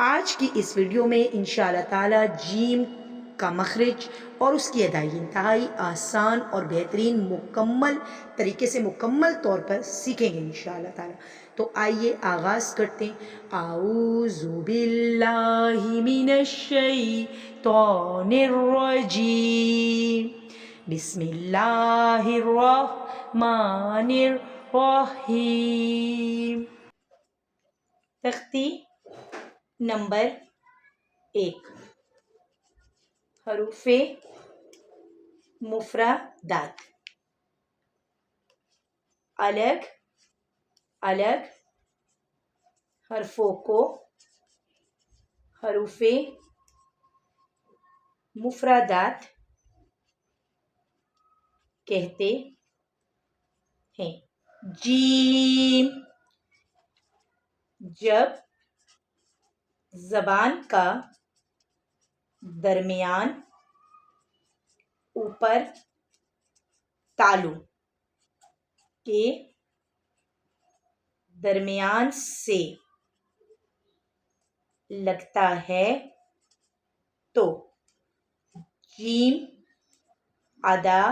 آج کی اس ویڈیو میں انشاءاللہ تعالی جیم کا مخرج اور اس کی ادائیگی انتہائی آسان اور بہترین مکمل طریقے سے مکمل طور پر سیکھیں گے انشاءاللہ تعالی۔ تو آئیے آغاز کرتے ہیں۔ اعوذ باللہ من الشیطان الرجیم، بسم اللہ الرحمن الرحیم۔ تختی نمبر 1، حروف مفردات، الگ الگ حرفوں کو حروف مفردات کہتے ہیں۔ جیم، جب زبان کا درمیان اوپر تالو کے درمیان سے لگتا ہے تو جیم ادا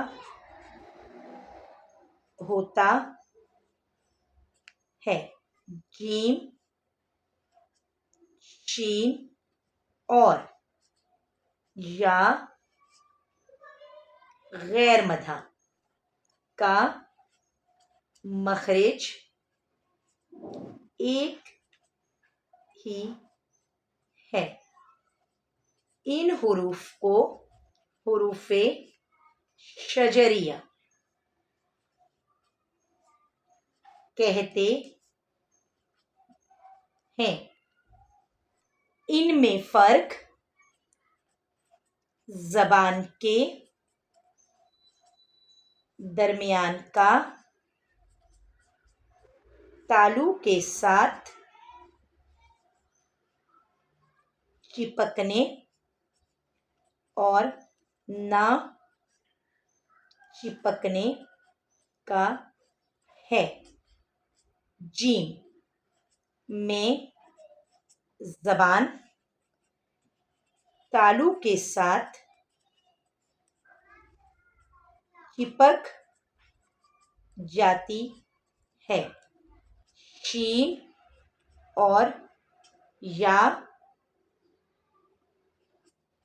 ہوتا ہے۔ جیم، شین اور یا غیر مدہ کا مخرج ایک ہی ہے۔ ان حروف کو حروف شجریہ کہتے ہیں۔ ان میں فرق زبان کے درمیان کا تالو کے ساتھ چپکنے اور نہ چپکنے کا ہے۔ جیم میں زبان تالو کے ساتھ چپک جاتی ہے۔ شین اور یا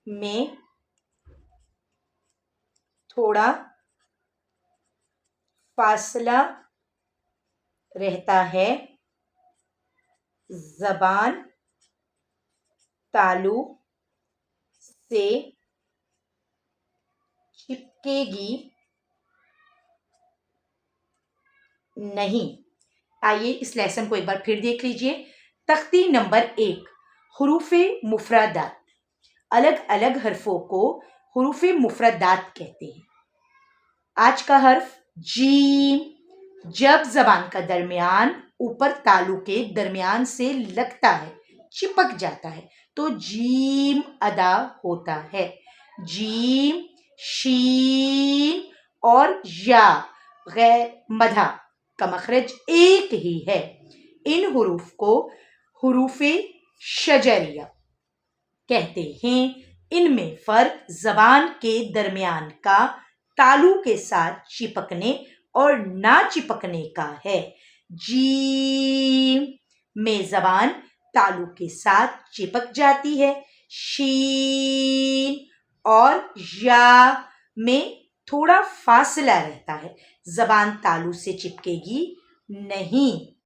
میں تھوڑا فاصلہ رہتا ہے۔ زبان تالو سے چپکے گی نہیں۔ آئیے اس لیسن کو ایک بار پھر دیکھ لیجئے۔ تختی نمبر 1، حروف مفردات، الگ الگ حرفوں کو حروف مفردات کہتے ہیں۔ آج کا حرف جیم، جب زبان کا درمیان اوپر تالو کے درمیان سے لگتا ہے، چپک جاتا ہے تو جیم ادا ہوتا ہے۔ جیم، شین اور یا غیر مدہ کا مخرج ایک ہی ہے۔ ان حروف کو حروف شجریہ کہتے ہیں۔ ان میں فرق زبان کے درمیان کا تالو کے ساتھ چپکنے اور نہ چپکنے کا ہے۔ جیم میں زبان تالو کے ساتھ چپک جاتی ہے۔ شین اور یا میں تھوڑا فاصلہ رہتا ہے۔ زبان تالو سے چپکے گی نہیں۔